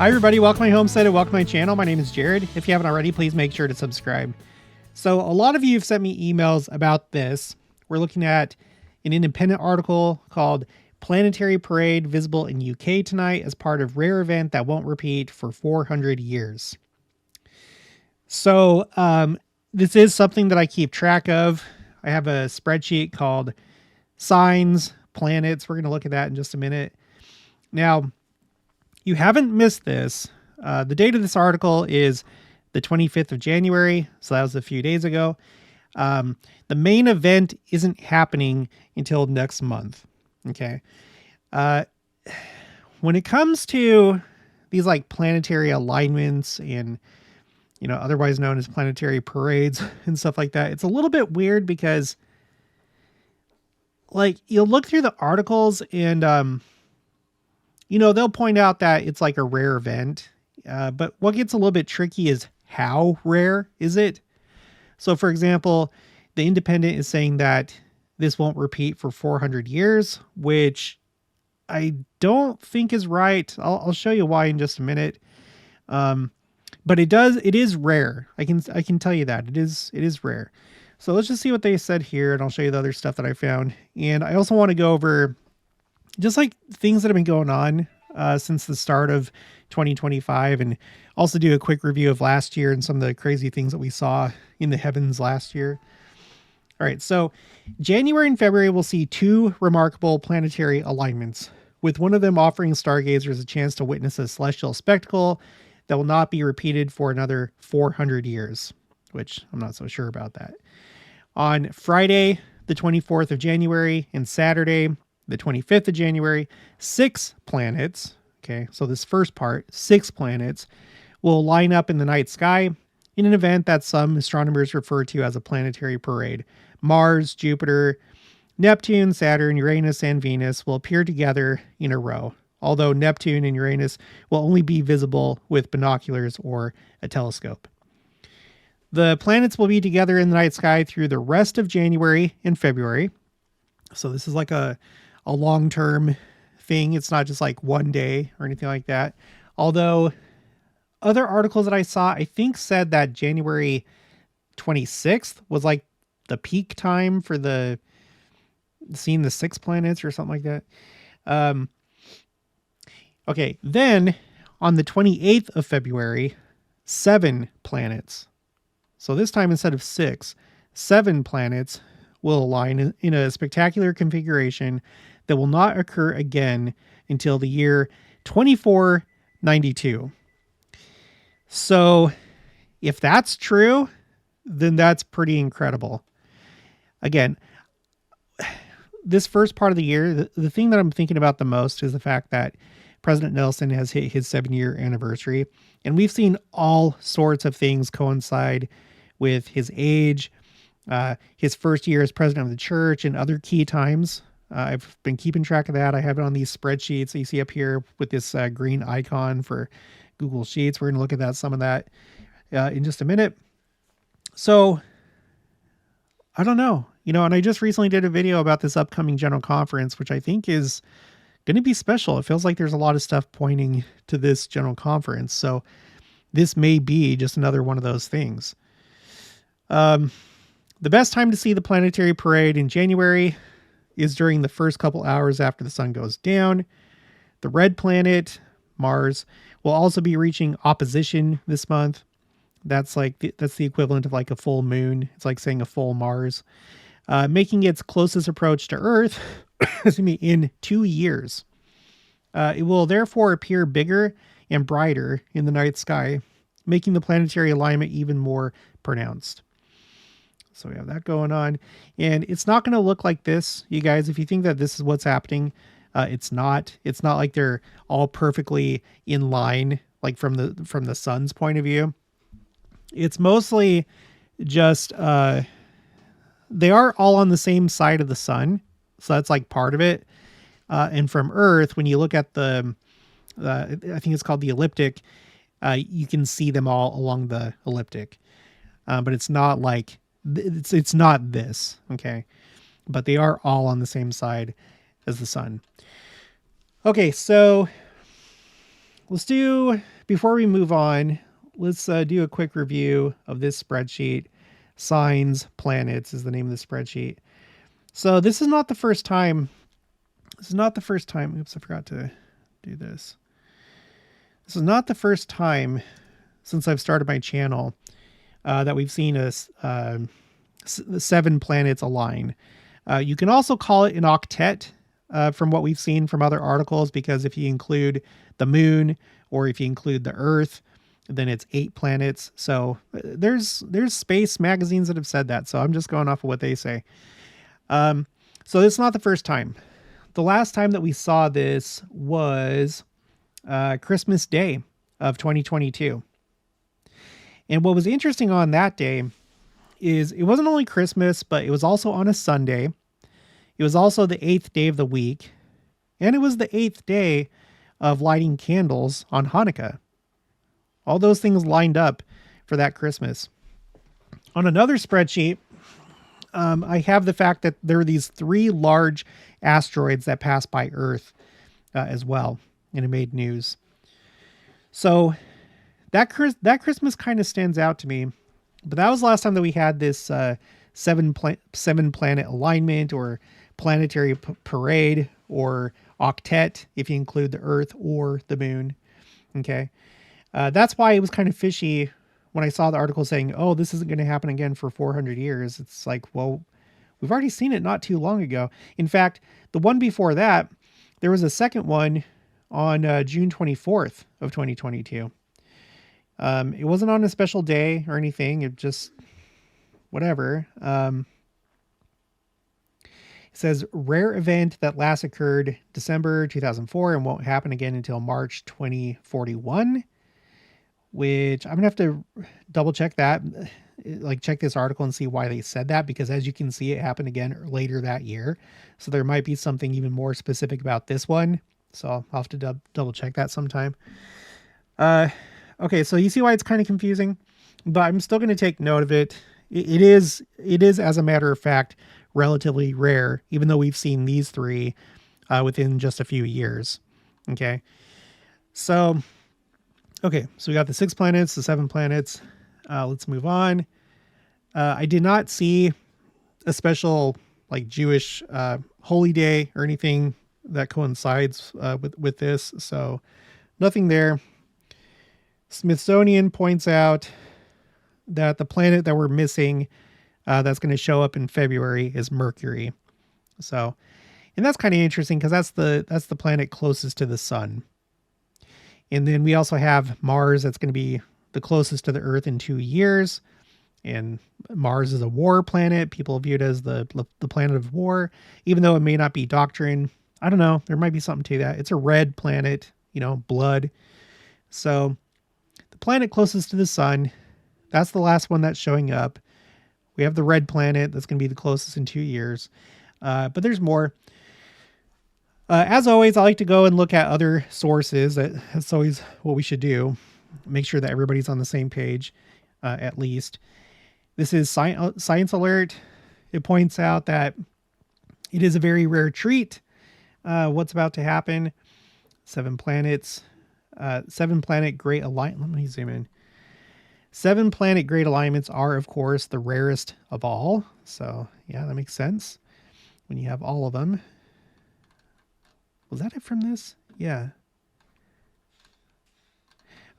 Hi everybody, welcome to my homestead and welcome to my channel. My name is Jared. If you haven't already, please make sure to subscribe. So a lot of you have sent me emails about this. We're looking at an independent article called Planetary Parade visible in UK tonight as part of rare event that won't repeat for 400 years. So this is something that I keep track of. I have a spreadsheet called Signs, Planets. We're going to look at that in just a minute. Now, you haven't missed this. The date of this article is the 25th of January. So that was a few days ago. The main event isn't happening until next month. Okay. When it comes to these like planetary alignments and, you know, otherwise known as planetary parades and stuff like that, it's a little bit weird because like you'll look through the articles and, you know, they'll point out that it's like a rare event. But what gets a little bit tricky is how rare is it? So, for example, The Independent is saying that this won't repeat for 400 years, which I don't think is right. I'll show you why in just a minute. But it is rare. I can tell you that it is rare. So let's just see what they said here, and I'll show you the other stuff that I found. And I also want to go over just like things that have been going on since the start of 2025, and also do a quick review of last year and some of the crazy things that we saw in the heavens last year. All right, so January and February will see two remarkable planetary alignments, with one of them offering stargazers a chance to witness a celestial spectacle that will not be repeated for another 400 years, which I'm not so sure about that. On Friday, the 24th of January, and Saturday, the 25th of January, 6 planets, okay, so this first part, 6 planets, will line up in the night sky in an event that some astronomers refer to as a planetary parade. Mars, Jupiter, Neptune, Saturn, Uranus, and Venus will appear together in a row, although Neptune and Uranus will only be visible with binoculars or a telescope. The planets will be together in the night sky through the rest of January and February. So this is like a long-term thing. It's not just like one day or anything like that. Although other articles that I saw, I think said that January 26th was like the peak time for seeing the 6 planets or something like that. Okay. Then on the 28th of February, 7 planets. So this time, instead of 6, 7 planets will align in a spectacular configuration that will not occur again until the year 2492. So if that's true, then that's pretty incredible. Again, this first part of the year, the thing that I'm thinking about the most is the fact that President Nelson has hit his 7-year anniversary, and we've seen all sorts of things coincide with his age, his first year as president of the church, and other key times. I've been keeping track of that. I have it on these spreadsheets that you see up here with this green icon for Google Sheets. We're going to look at some of that in just a minute. So I don't know, and I just recently did a video about this upcoming general conference, which I think is going to be special. It feels like there's a lot of stuff pointing to this general conference. So this may be just another one of those things. The best time to see the planetary parade in January is during the first couple hours after the sun goes down. The red planet, Mars, will also be reaching opposition this month. That's the equivalent of like a full moon. It's like saying a full Mars, making its closest approach to Earth in 2 years. It will therefore appear bigger and brighter in the night sky, making the planetary alignment even more pronounced. So we have that going on, and it's not going to look like this, you guys. If you think that this is what's happening, it's not like they're all perfectly in line, like from the sun's point of view. It's mostly just, they are all on the same side of the sun. So that's like part of it. And from Earth, when you look at I think it's called the elliptic, you can see them all along the elliptic. But it's not like, it's not this, okay? But they are all on the same side as the sun. Okay, so let's do before we move on, let's do a quick review of this spreadsheet. Signs, planets is the name of the spreadsheet. So this is not the first time. This is not the first time. Oops, I forgot to do this. This is not the first time since I've started my channel that we've seen the 7 planets align. You can also call it an octet from what we've seen from other articles, because if you include the moon or if you include the Earth, then it's 8 planets. So there's space magazines that have said that. So I'm just going off of what they say. So it's not the first time. The last time that we saw this was Christmas Day of 2022. And what was interesting on that day is it wasn't only Christmas, but it was also on a Sunday. It was also the 8th day of the week. And it was the 8th day of lighting candles on Hanukkah. All those things lined up for that Christmas. On another spreadsheet, I have the fact that there are these 3 large asteroids that pass by Earth as well. And it made news. So that Christmas kind of stands out to me. But that was the last time that we had this 7 planet alignment or planetary parade or octet, if you include the Earth or the moon. Okay. That's why it was kind of fishy when I saw the article saying, oh, this isn't going to happen again for 400 years. It's like, well, we've already seen it not too long ago. In fact, the one before that, there was a second one on June 24th of 2022. It wasn't on a special day or anything. It just, whatever. It says rare event that last occurred December 2004 and won't happen again until March 2041. Which I'm gonna have to double check that, like check this article and see why they said that, because as you can see, it happened again later that year. So there might be something even more specific about this one. So I'll have to double check that sometime. Okay, so you see why it's kind of confusing, but I'm still going to take note of it. It is, as a matter of fact, relatively rare, even though we've seen these 3 within just a few years. Okay, so we got the 6 planets, the 7 planets. Let's move on. I did not see a special like Jewish holy day or anything that coincides with this, so nothing there. Smithsonian points out that the planet that we're missing that's going to show up in February is Mercury. So, and that's kind of interesting because that's the planet closest to the sun. And then we also have Mars that's going to be the closest to the Earth in 2 years. And Mars is a war planet. People view it as the planet of war, even though it may not be doctrine. I don't know. There might be something to that. It's a red planet, blood. So the planet closest to the sun, that's the last one that's showing up. We have the red planet that's going to be the closest in 2 years. But there's more. As always, I like to go and look at other sources. That's always what we should do. Make sure that everybody's on the same page, at least. This is Science Alert. It points out that it is a very rare treat. What's about to happen. 7 planets. 7 planet great alignment. Let me zoom in. 7 planet great alignments are, of course, the rarest of all. So, yeah, that makes sense when you have all of them. Was that it from this? Yeah.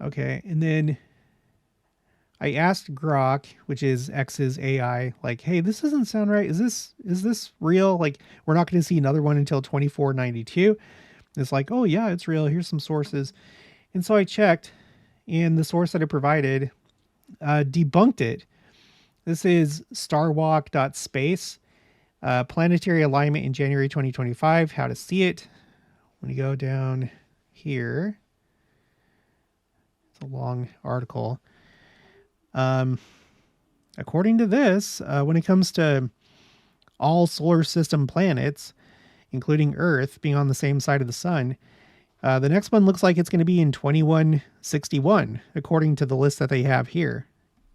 Okay, and then I asked Grok, which is X's AI, like, hey, this doesn't sound right. Is this real? Like, we're not going to see another one until 2492. It's like, oh yeah, it's real. Here's some sources. And so I checked, and the source that it provided debunked it. This is starwalk.space, planetary alignment in January 2025, how to see it. When you go down here, it's a long article. According to this, when it comes to all solar system planets, including Earth being on the same side of the sun, the next one looks like it's going to be in 2161, according to the list that they have here.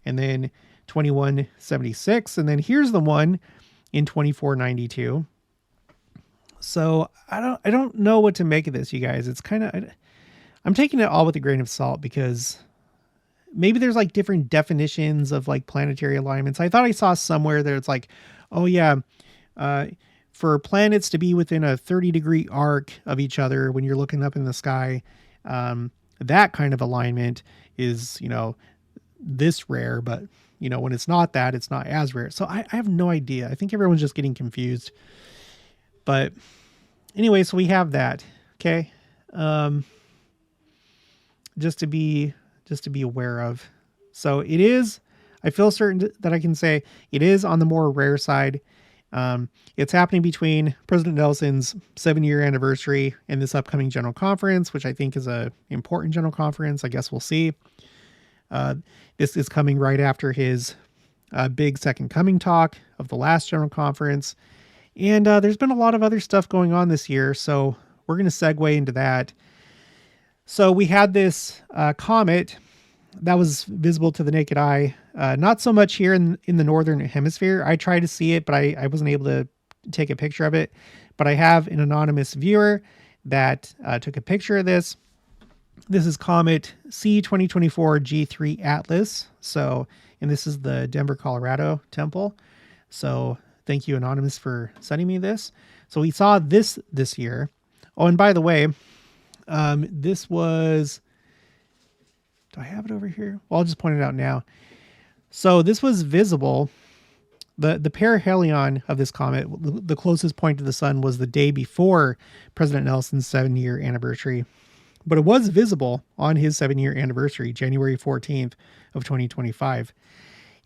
And then 2176. And then here's the one in 2492. So I don't know what to make of this, you guys. It's kind of, I'm taking it all with a grain of salt because maybe there's like different definitions of like planetary alignments. I thought I saw somewhere that it's like, oh yeah, for planets to be within a 30-degree arc of each other when you're looking up in the sky, that kind of alignment is, this rare, but when it's not that, it's not as rare. So I have no idea. I think everyone's just getting confused. But anyway, so we have that. Okay. Just to be aware of. So it is, I feel certain that I can say it is on the more rare side. It's happening between President Nelson's 7-year anniversary and this upcoming general conference, which I think is a important general conference. I guess we'll see. This is coming right after his big second coming talk of the last general conference. And there's been a lot of other stuff going on this year. So we're going to segue into that. So we had this comet that was visible to the naked eye. Not so much here in the northern hemisphere. I tried to see it, but I wasn't able to take a picture of it. But I have an anonymous viewer that took a picture of this. This is Comet C2024 G3 Atlas. So, and this is the Denver, Colorado temple. So thank you, Anonymous, for sending me this. So we saw this year. Oh, and by the way, this was, do I have it over here? Well, I'll just point it out now. So this was visible. The perihelion of this comet, the closest point to the sun, was the day before President Nelson's 7-year anniversary. But it was visible on his 7-year anniversary, January 14th of 2025.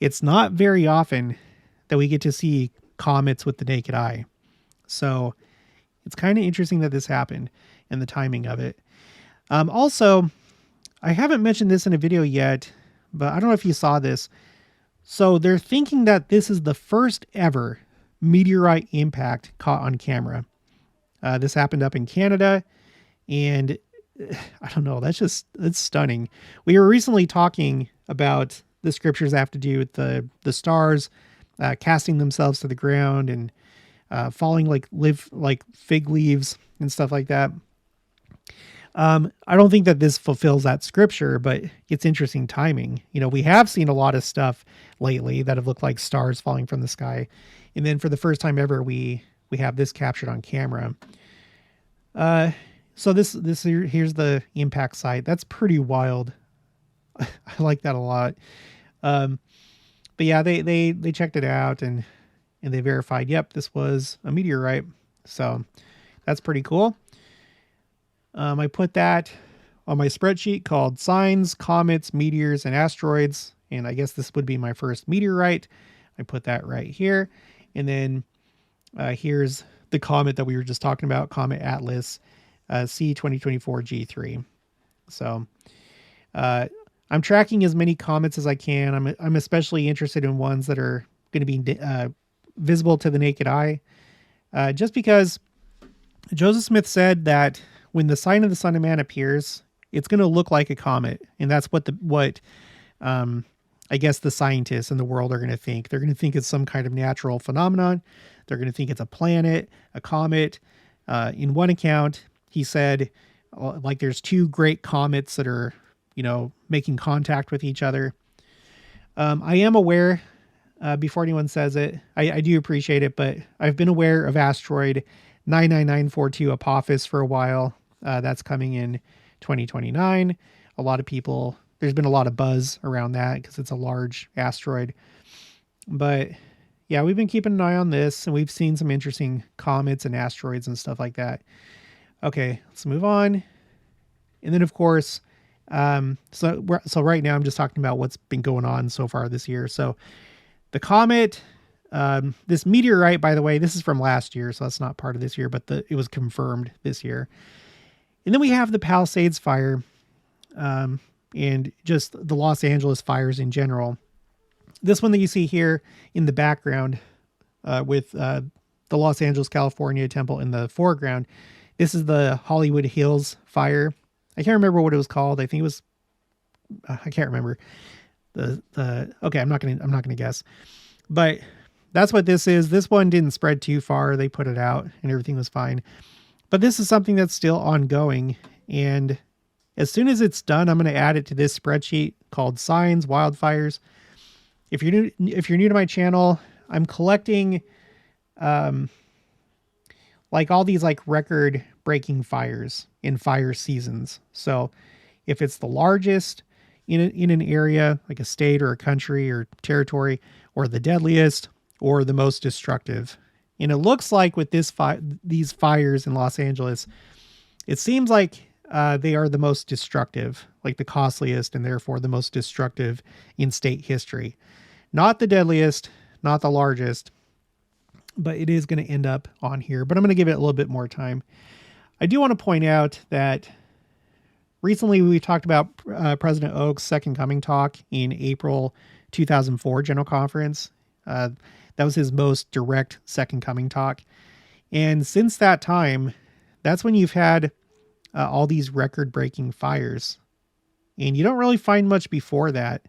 It's not very often that we get to see comets with the naked eye. So it's kind of interesting that this happened and the timing of it. Also, I haven't mentioned this in a video yet, but I don't know if you saw this. So they're thinking that this is the first ever meteorite impact caught on camera. This happened up in Canada, and I don't know, it's stunning. We were recently talking about the scriptures that have to do with the stars casting themselves to the ground and falling like fig leaves and stuff like that. I don't think that this fulfills that scripture, but it's interesting timing. We have seen a lot of stuff lately that have looked like stars falling from the sky. And then for the first time ever, we have this captured on camera. So here's the impact site. That's pretty wild. I like that a lot. But yeah, they checked it out and they verified, yep, this was a meteorite. So that's pretty cool. I put that on my spreadsheet called Signs, Comets, Meteors, and Asteroids. And I guess this would be my first meteorite. I put that right here. And then here's the comet that we were just talking about, Comet Atlas, C2024 G3. So I'm tracking as many comets as I can. I'm especially interested in ones that are going to be visible to the naked eye. Just because Joseph Smith said that when the sign of the Son of Man appears, it's going to look like a comet. And that's what I guess the scientists in the world are going to think. They're going to think it's some kind of natural phenomenon. They're going to think it's a planet, a comet. In one account, he said, like, there's two great comets that are, making contact with each other. I am aware, before anyone says it, I do appreciate it, but I've been aware of asteroid 99942 Apophis for a while. That's coming in 2029. There's been a lot of buzz around that because it's a large asteroid. But yeah, we've been keeping an eye on this, and we've seen some interesting comets and asteroids and stuff like that. Okay, let's move on. And then, of course, so right now I'm just talking about what's been going on so far this year. So the comet, this meteorite, by the way, this is from last year, so that's not part of this year, but it was confirmed this year. And then we have the Palisades fire, and just the Los Angeles fires in general. This one that you see here in the background, with the Los Angeles, California temple in the foreground. This is the Hollywood Hills fire. I can't remember what it was called. I think it was, I can't remember okay. I'm not going to guess, but that's what this is. This one didn't spread too far. They put it out and everything was fine, but this is something that's still ongoing. And As soon as it's done, I'm going to add it to this spreadsheet called Signs, Wildfires. If you're new to my channel, I'm collecting like all these like record breaking fires in fire seasons. So if it's the largest in an area, like a state or a country or territory, or the deadliest or the most destructive. And it looks like with these fires in Los Angeles, it seems like they are the most destructive, like the costliest and therefore the most destructive in state history. Not the deadliest, not the largest, but it is going to end up on here. But I'm going to give it a little bit more time. I do want to point out that recently we talked about President Oak's Second Coming talk in April 2004 General Conference. That was his most direct Second Coming talk. And since that time, that's when you've had all these record-breaking fires. And you don't really find much before that.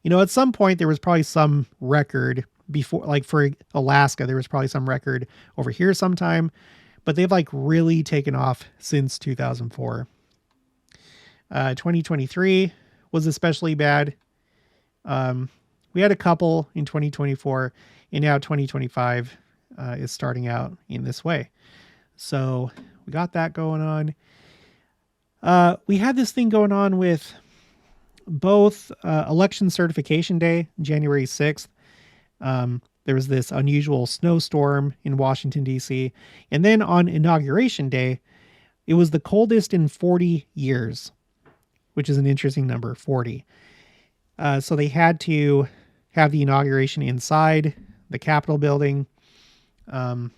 You know, at some point there was probably some record before, like for Alaska, there was probably some record over here sometime, but they've like really taken off since 2004. 2023 was especially bad. We had a couple in 2024, and now 2025 is starting out in this way. So we got that going on. We had this thing going on with both election certification day, January 6th. There was this unusual snowstorm in Washington, D.C. And then on Inauguration Day, it was the coldest in 40 years, which is an interesting number, 40. So they had to have the inauguration inside the Capitol building. And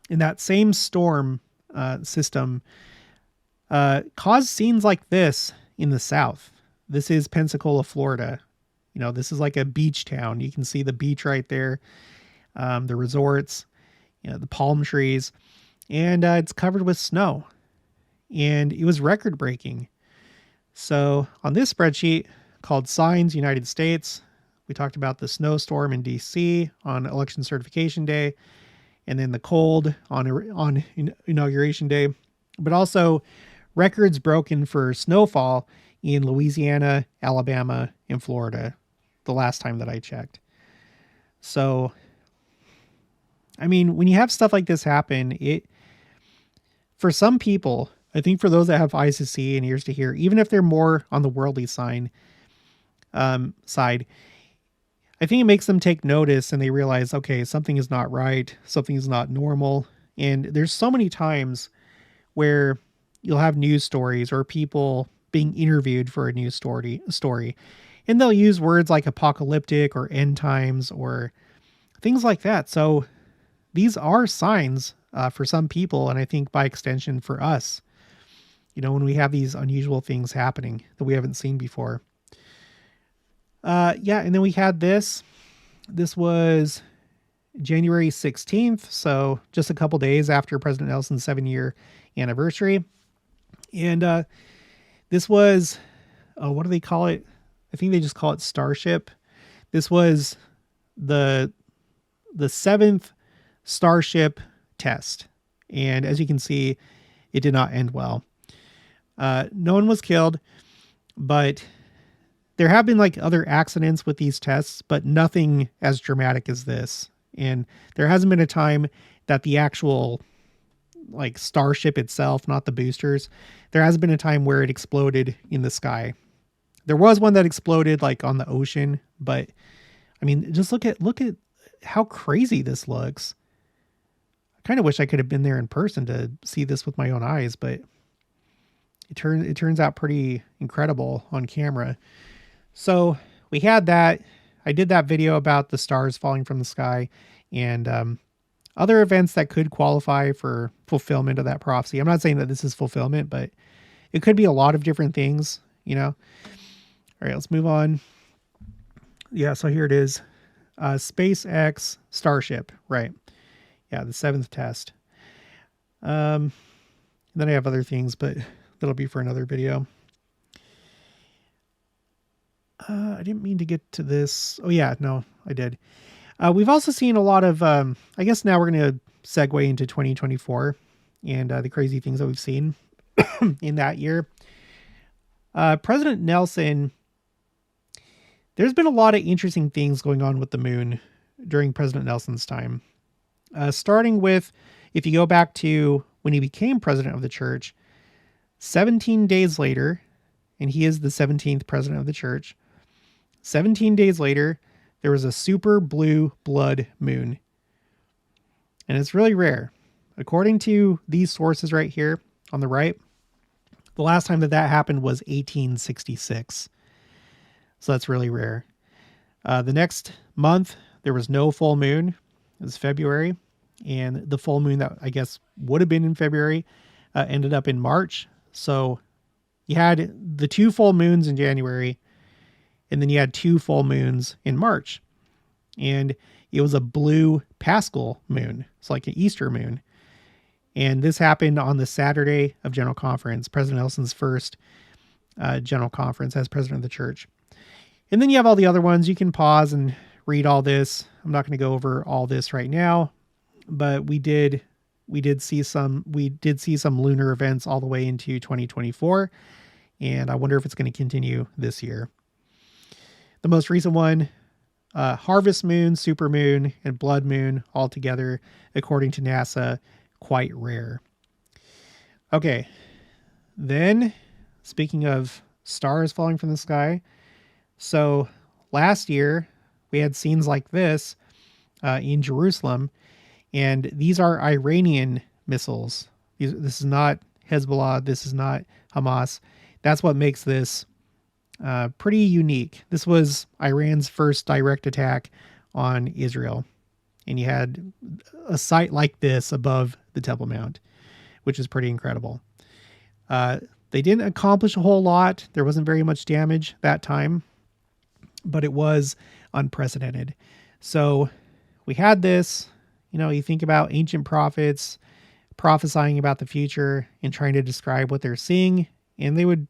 that same storm system caused scenes like this in the South. This is Pensacola, Florida. You know, this is like a beach town. You can see the beach right there, the resorts, you know, the palm trees, and it's covered with snow. And it was record breaking. So on this spreadsheet called Signs United States, we talked about the snowstorm in DC on election certification day, and then the cold on Inauguration Day, but also records broken for snowfall in Louisiana, Alabama, and Florida the last time that I checked. So, I mean, when you have stuff like this happen, for some people, I think for those that have eyes to see and ears to hear, even if they're more on the worldly side, I think it makes them take notice and they realize, okay, something is not right. Something is not normal. And there's so many times where you'll have news stories or people being interviewed for a news story, and they'll use words like apocalyptic or end times or things like that. So these are signs for some people, and I think by extension for us, you know, when we have these unusual things happening that we haven't seen before. Yeah, and then we had this. This was January 16th, so just a couple days after President Nelson's 7-year anniversary. And this was, what do they call it? I think they just call it Starship. This was the 7th Starship Test. And as you can see, it did not end well. No one was killed, but there have been like other accidents with these tests, but nothing as dramatic as this. And there hasn't been a time that the actual like Starship itself, not the boosters, there hasn't been a time where it exploded in the sky. There was one that exploded like on the ocean, but I mean, just look at how crazy this looks. I kind of wish I could have been there in person to see this with my own eyes, but it turns out pretty incredible on camera. So we had that. I did that video about the stars falling from the sky and other events that could qualify for fulfillment of that prophecy. I'm not saying that this is fulfillment, but it could be a lot of different things, you know. All right, let's move on. Yeah, so here it is. SpaceX Starship, right. Yeah, the 7th test. Then I have other things, but that'll be for another video. I didn't mean to get to this. Oh yeah, no, I did. We've also seen a lot of, I guess now we're going to segue into 2024 and the crazy things that we've seen in that year. President Nelson, there's been a lot of interesting things going on with the moon during President Nelson's time. Starting with, if you go back to when he became president of the church, 17 days later, and he is the 17th president of the church, 17 days later, there was a super blue blood moon. And it's really rare. According to these sources right here on the right, the last time that happened was 1866. So that's really rare. The next month, there was no full moon. It was February. And the full moon that I guess would have been in February ended up in March. So you had the 2 full moons in January, and then you had 2 full moons in March. And it was a blue Paschal moon. It's like an Easter moon. And this happened on the Saturday of General Conference, President Nelson's first General Conference as president of the church. And then you have all the other ones. You can pause and read all this. I'm not going to go over all this right now, but we did see some lunar events all the way into 2024. And I wonder if it's going to continue this year. The most recent one, harvest moon, supermoon, and blood moon all together, according to NASA, quite rare. Okay. Then, speaking of stars falling from the sky, so last year we had scenes like this in Jerusalem, and these are Iranian missiles. This is not Hezbollah. This is not Hamas. That's what makes this pretty unique. This was Iran's first direct attack on Israel. And you had a site like this above the Temple Mount, which is pretty incredible. They didn't accomplish a whole lot. There wasn't very much damage that time, but it was unprecedented. So we had this, you think about ancient prophets prophesying about the future and trying to describe what they're seeing. And they would,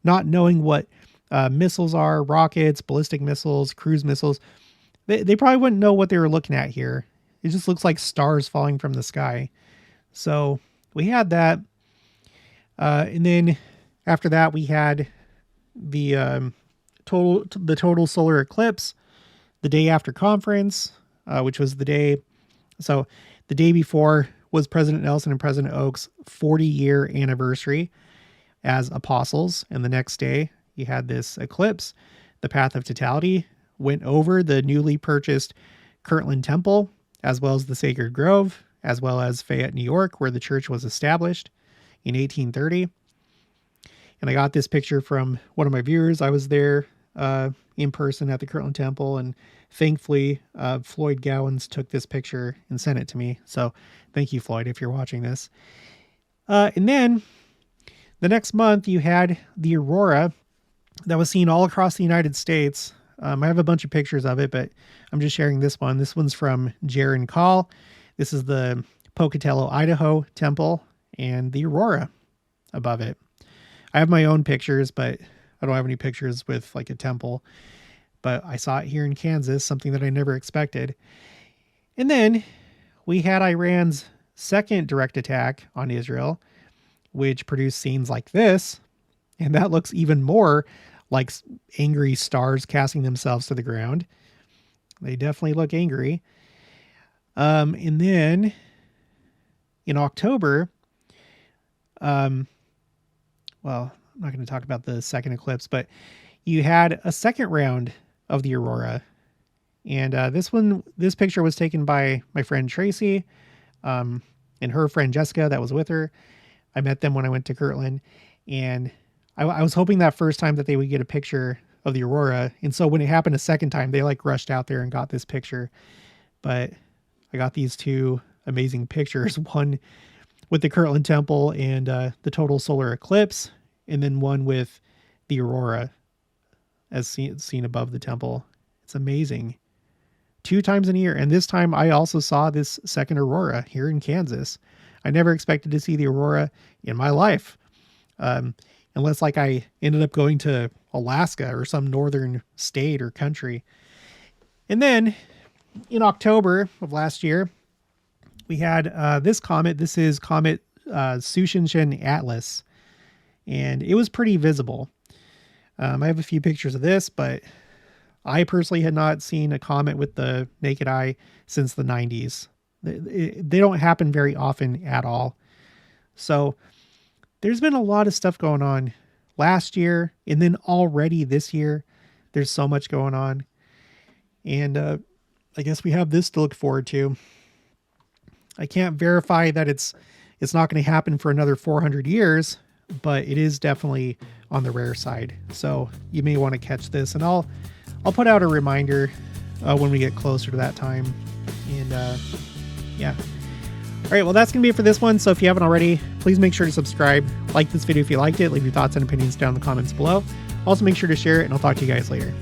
not knowing what missiles are, rockets, ballistic missiles, cruise missiles, they probably wouldn't know what they were looking at here. It just looks like stars falling from the sky. So we had that. And then after that, we had the total solar eclipse the day after conference, which was the day. So the day before was President Nelson and President Oak's 40-year anniversary as apostles. And the next day you had this eclipse. The path of totality went over the newly purchased Kirtland Temple, as well as the Sacred Grove, as well as Fayette, New York, where the church was established in 1830. And I got this picture from one of my viewers. I was there in person at the Kirtland Temple, and thankfully Floyd Gowans took this picture and sent it to me. So thank you, Floyd, if you're watching this. And then the next month you had the Aurora that was seen all across the United States. I have a bunch of pictures of it, but I'm just sharing this one. This one's from Jaron Call. This is the Pocatello, Idaho temple and the Aurora above it. I have my own pictures, but I don't have any pictures with like a temple. But I saw it here in Kansas, something that I never expected. And then we had Iran's second direct attack on Israel, which produced scenes like this. And that looks even more like angry stars casting themselves to the ground. They definitely look angry. And then in October, well, I'm not going to talk about the second eclipse, but you had a second round of the Aurora. And this picture was taken by my friend Tracy and her friend Jessica that was with her. I met them when I went to Kirtland, and I was hoping that first time that they would get a picture of the Aurora. And so when it happened a second time, they like rushed out there and got this picture. But I got these two amazing pictures, one with the Kirtland Temple and the total solar eclipse, and then one with the Aurora as seen above the temple. It's amazing. 2 times in a year. And this time I also saw this second Aurora here in Kansas. I never expected to see the Aurora in my life. Unless like I ended up going to Alaska or some northern state or country. And then in October of last year, we had this comet. This is Comet Sushin Atlas. and it was pretty visible. I have a few pictures of this, but I personally had not seen a comet with the naked eye since the 90s. They don't happen very often at all. So there's been a lot of stuff going on last year, and then already this year, there's so much going on. And I guess we have this to look forward to. I can't verify that it's not going to happen for another 400 years, but it is definitely on the rare side. So you may want to catch this, and I'll put out a reminder when we get closer to that time. And yeah. All right, well, that's going to be it for this one. So if you haven't already, please make sure to subscribe, like this video if you liked it, leave your thoughts and opinions down in the comments below. Also make sure to share it, and I'll talk to you guys later.